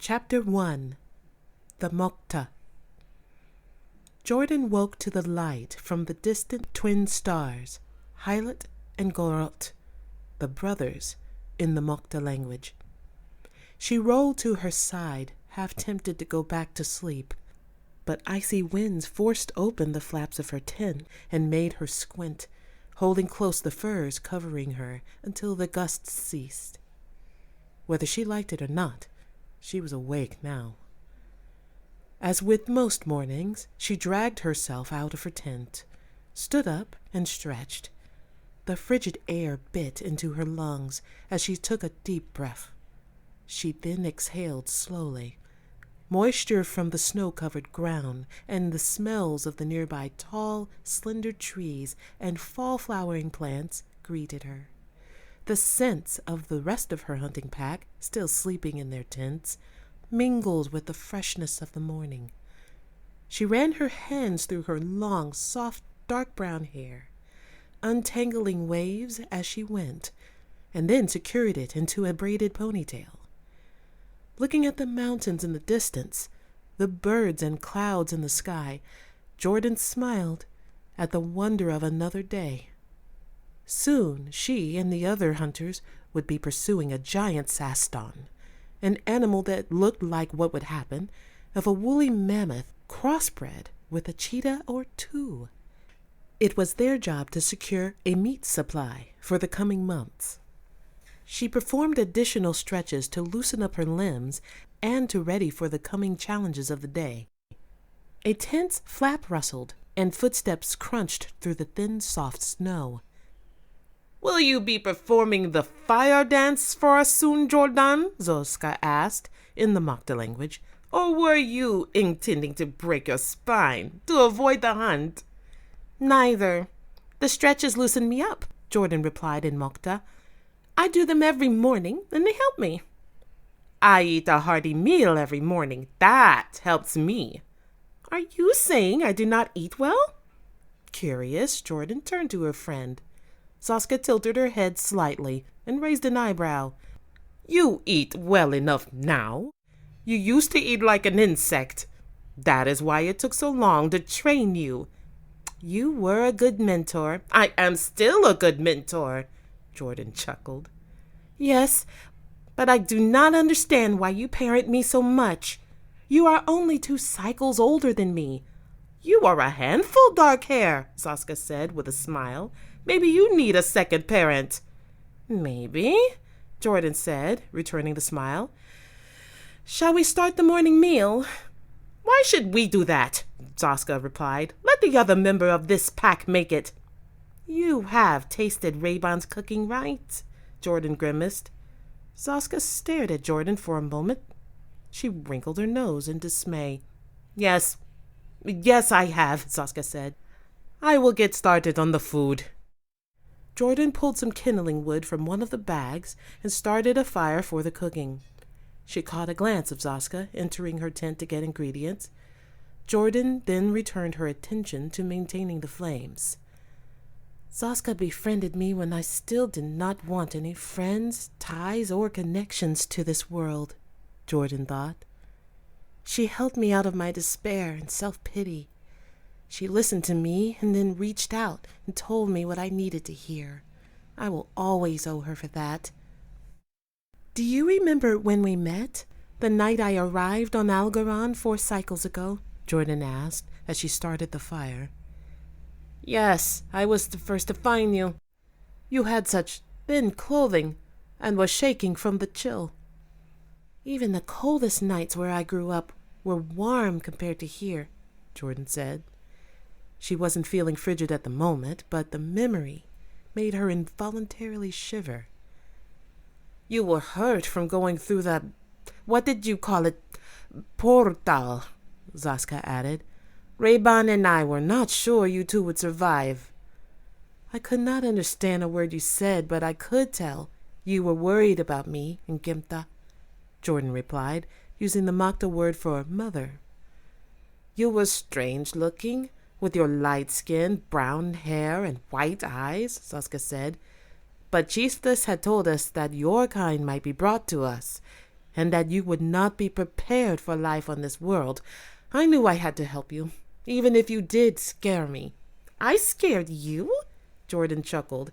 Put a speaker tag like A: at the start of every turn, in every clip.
A: Chapter 1. The Mokta. Jordan woke to the light from the distant twin stars, Hylat and Gorot, the brothers in the Mokta language. She rolled to her side, half tempted to go back to sleep, but icy winds forced open the flaps of her tent and made her squint, holding close the furs covering her until the gusts ceased. Whether she liked it or not, she was awake now. As with most mornings, she dragged herself out of her tent, stood up, and stretched. The frigid air bit into her lungs as she took a deep breath. She then exhaled slowly. Moisture from the snow-covered ground and the smells of the nearby tall, slender trees and fall-flowering plants greeted her. The scents of the rest of her hunting pack, still sleeping in their tents, mingled with the freshness of the morning. She ran her hands through her long, soft, dark brown hair, untangling waves as she went, and then secured it into a braided ponytail. Looking at the mountains in the distance, the birds and clouds in the sky, Jordan smiled at the wonder of another day. Soon she and the other hunters would be pursuing a giant saston, an animal that looked like what would happen if a woolly mammoth crossbred with a cheetah or two. It was their job to secure a meat supply for the coming months. She performed additional stretches to loosen up her limbs and to ready for the coming challenges of the day. A tense flap rustled, and footsteps crunched through the thin, soft snow. "Will you be performing the fire dance for us soon, Jordan?" Zoska asked, in the Mokta language. "Or were you intending to break your spine to avoid the hunt?" "Neither. The stretches loosen me up," Jordan replied in Mokta. "I do them every morning, and they help me." "I eat a hearty meal every morning. That helps me." "Are you saying I do not eat well?" Curious, Jordan turned to her friend. Zoska tilted her head slightly and raised an eyebrow. "You eat well enough now. You used to eat like an insect. That is why it took so long to train you." "You were a good mentor." "I am still a good mentor," Jordan chuckled. "Yes, but I do not understand why you parent me so much. You are only 2 cycles older than me." "You are a handful, dark hair," Zoska said with a smile. "Maybe you need a second parent." "Maybe," Jordan said, returning the smile. "Shall we start the morning meal?" "Why should we do that?" Zoska replied. "Let the other member of this pack make it." "You have tasted Raybon's cooking, right?" Jordan grimaced. Zoska stared at Jordan for a moment. She wrinkled her nose in dismay. Yes, I have," Zoska said. "I will get started on the food." Jordan pulled some kindling wood from one of the bags and started a fire for the cooking. She caught a glance of Zoska entering her tent to get ingredients. Jordan then returned her attention to maintaining the flames. Zoska befriended me when I still did not want any friends, ties, or connections to this world, Jordan thought. She helped me out of my despair and self-pity. She listened to me and then reached out and told me what I needed to hear. I will always owe her for that. "Do you remember when we met? The night I arrived on Algoran 4 cycles ago?" Jordan asked as she started the fire. "Yes, I was the first to find you. You had such thin clothing and were shaking from the chill." "Even the coldest nights where I grew up were warm compared to here," Jordan said. She wasn't feeling frigid at the moment, but the memory made her involuntarily shiver. "You were hurt from going through the, what did you call it, portal," Zoska added. "Raybon and I were not sure you two would survive." "I could not understand a word you said, but I could tell you were worried about me and Gimta," Jordan replied, using the Mokta word for mother. "You were strange looking, with your light skin, brown hair, and white eyes," Zoska said. "But Chiefess had told us that your kind might be brought to us. and that you would not be prepared for life on this world. I knew I had to help you, even if you did scare me." "I scared you?" Jordan chuckled.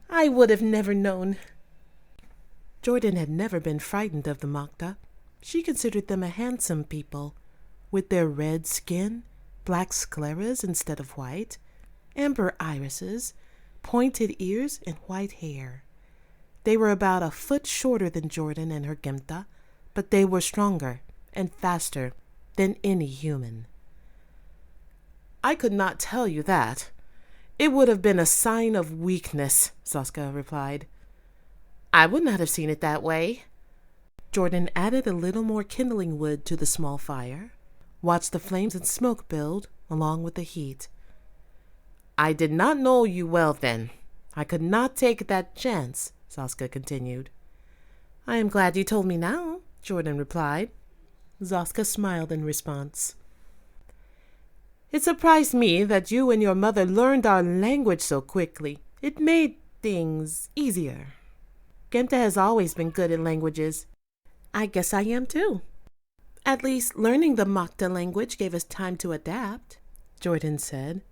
A: "I would have never known." Jordan had never been frightened of the Makta. She considered them a handsome people, with their red skin, black scleras instead of white, amber irises, pointed ears, and white hair. They were about a foot shorter than Jordan and her Gemta, but they were stronger and faster than any human. "I could not tell you that. It would have been a sign of weakness," Saska replied. "I would not have seen it that way." Jordan added a little more kindling wood to the small fire, watched the flames and smoke build along with the heat. "I did not know you well then. I could not take that chance," Saska continued. "I am glad you told me now," Jordan replied. Saska smiled in response. "It surprised me that you and your mother learned our language so quickly. It made things easier. Gemta has always been good at languages." "I guess I am too. At least learning the Makta language gave us time to adapt," Jordan said.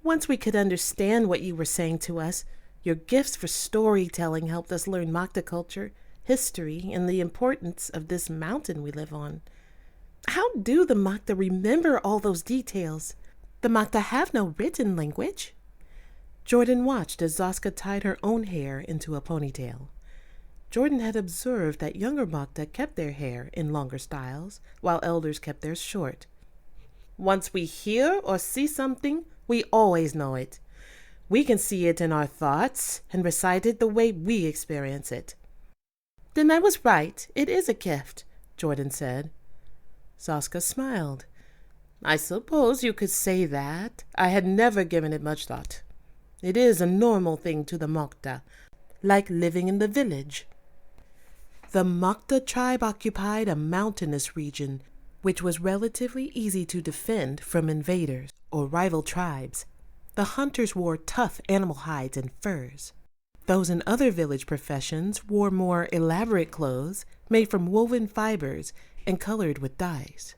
A: "Once we could understand what you were saying to us, your gifts for storytelling helped us learn Makta culture, history, and the importance of this mountain we live on. How do the Makta remember all those details? The Makta have no written language." Jordan watched as Zaska tied her own hair into a ponytail. Jordan had observed that younger Makta kept their hair in longer styles, while elders kept theirs short. "Once we hear or see something, we always know it. We can see it in our thoughts and recite it the way we experience it." "Then I was right. It is a gift," Jordan said. Saska smiled. "I suppose you could say that. I had never given it much thought. It is a normal thing to the Makta, like living in the village." The Makta tribe occupied a mountainous region, which was relatively easy to defend from invaders or rival tribes. The hunters wore tough animal hides and furs. Those in other village professions wore more elaborate clothes made from woven fibers and colored with dyes.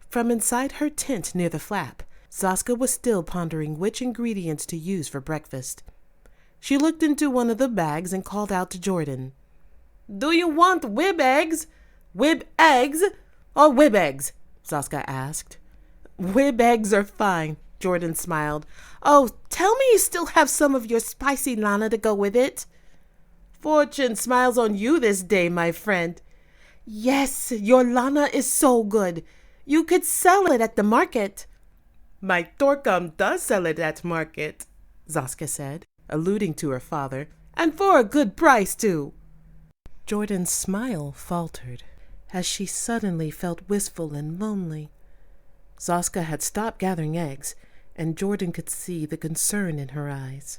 A: From inside her tent near the flap, Zaska was still pondering which ingredients to use for breakfast. She looked into one of the bags and called out to Jordan. "Do you want wib eggs? Wib eggs? Or wib eggs?" Zaska asked. "Wib eggs are fine," Jordan smiled. "Oh, tell me you still have some of your spicy lana to go with it." "Fortune smiles on you this day, my friend." "Yes, your lana is so good. You could sell it at the market." "My Torkam does sell it at market," Zaska said, alluding to her father, "and for a good price, too." Jordan's smile faltered as she suddenly felt wistful and lonely. Zaska had stopped gathering eggs, and Jordan could see the concern in her eyes.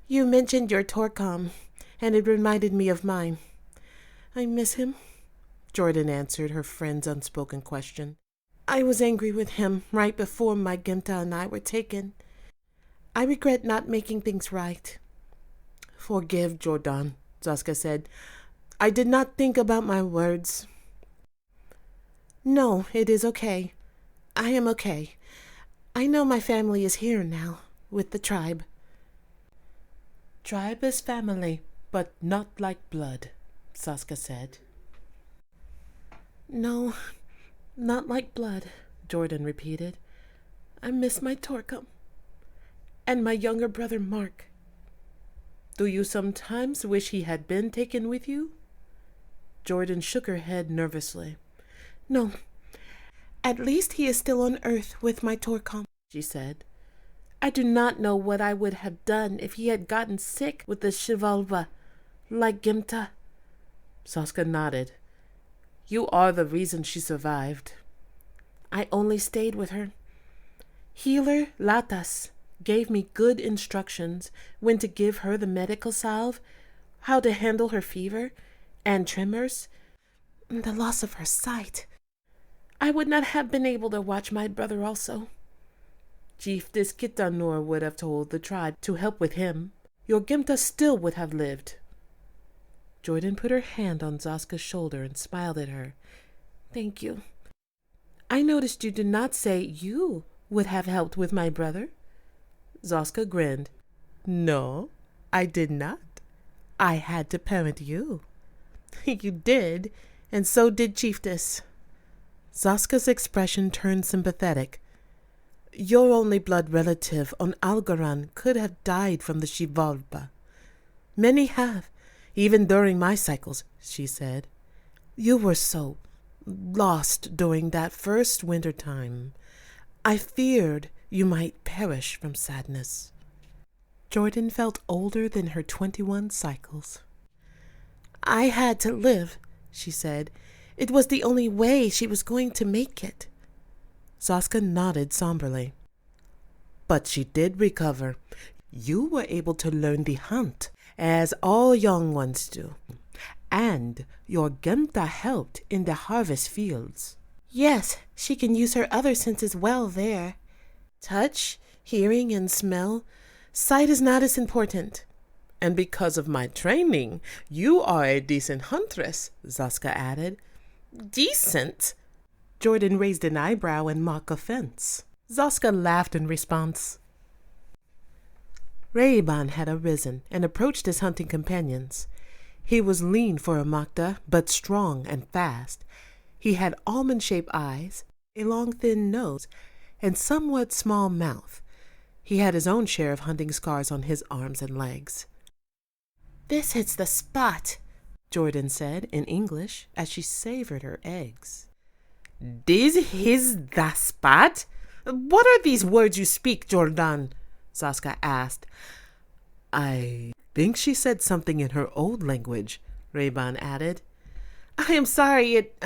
A: "You mentioned your Torkam, and it reminded me of mine. I miss him," Jordan answered her friend's unspoken question. "I was angry with him right before my Gemta and I were taken. I regret not making things right." "Forgive, Jordan," Zaska said. "I did not think about my words." "No, it is okay. I am okay. I know my family is here now, with the tribe." "Tribe is family, but not like blood," Saska said. "No, not like blood," Jordan repeated. "I miss my Torkam and my younger brother Mark." "Do you sometimes wish he had been taken with you?" Jordan shook her head nervously. "No, at least he is still on Earth with my Torkam," she said. "I do not know what I would have done if he had gotten sick with the Shivalva, like Gemta." Saska nodded. "You are the reason she survived." "I only stayed with her. Healer Latas gave me good instructions when to give her the medical salve, how to handle her fever and tremors, and the loss of her sight. I would not have been able to watch my brother also. Chief Diskitanur would have told the tribe to help with him. Your Gemta still would have lived." Jordan put her hand on Zoska's shoulder and smiled at her. Thank you. I noticed you did not say you would have helped with my brother. Zoska grinned. No, I did not. I had to parent you. You did, and so did Chiefess. Zoska's expression turned sympathetic. Your only blood relative on Algoran could have died from the Shivalba. Many have, even during my cycles, she said. You were so lost during that first winter time. I feared you might perish from sadness. Jordan felt older than her 21 cycles. I had to live, she said. It was the only way she was going to make it. Zoska nodded somberly. But she did recover. You were able to learn the hunt, as all young ones do. And your Gemta helped in the harvest fields. Yes, she can use her other senses well there. Touch, hearing, and smell. Sight is not as important. And because of my training, you are a decent huntress, Zoska added. Decent? Jordan raised an eyebrow in mock offense. Zoska laughed in response. Rayban had arisen and approached his hunting companions. He was lean for a Makta, but strong and fast. He had almond-shaped eyes, a long thin nose, and somewhat small mouth. He had his own share of hunting scars on his arms and legs. This hits the spot, Jordan said in English as she savored her eggs. This is the spot? What are these words you speak, Jordan? Zoska asked. I think she said something in her old language, Rayban added. I am sorry, it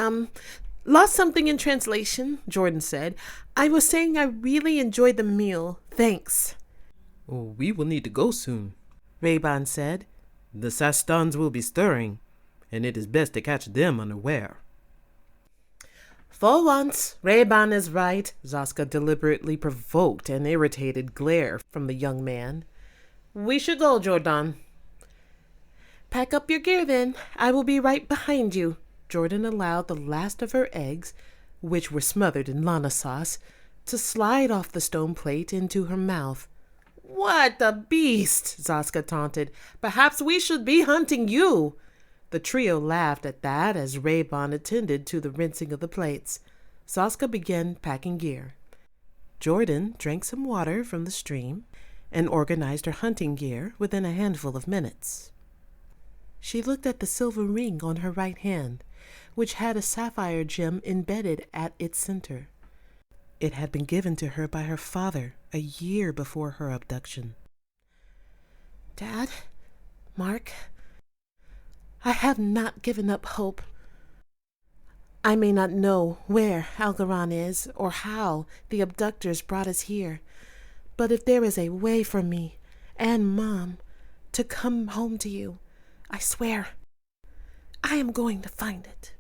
A: lost something in translation, Jordan said. I was saying I really enjoyed the meal. Thanks. Oh, we will need to go soon, Rayban said. The Sastans will be stirring, and it is best to catch them unaware. For once, Rayban is right, Zoska deliberately provoked an irritated glare from the young man. We should go, Jordan. Pack up your gear then. I will be right behind you. Jordan allowed the last of her eggs, which were smothered in lana sauce, to slide off the stone plate into her mouth. What a beast, Zoska taunted. Perhaps we should be hunting you. The trio laughed at that as Rayban attended to the rinsing of the plates. Zoska began packing gear. Jordan drank some water from the stream and organized her hunting gear within a handful of minutes. She looked at the silver ring on her right hand, which had a sapphire gem embedded at its center. It had been given to her by her father a year before her abduction. Dad, Mark, I have not given up hope. I may not know where Algoran is or how the abductors brought us here, but if there is a way for me and Mom to come home to you, I swear I am going to find it.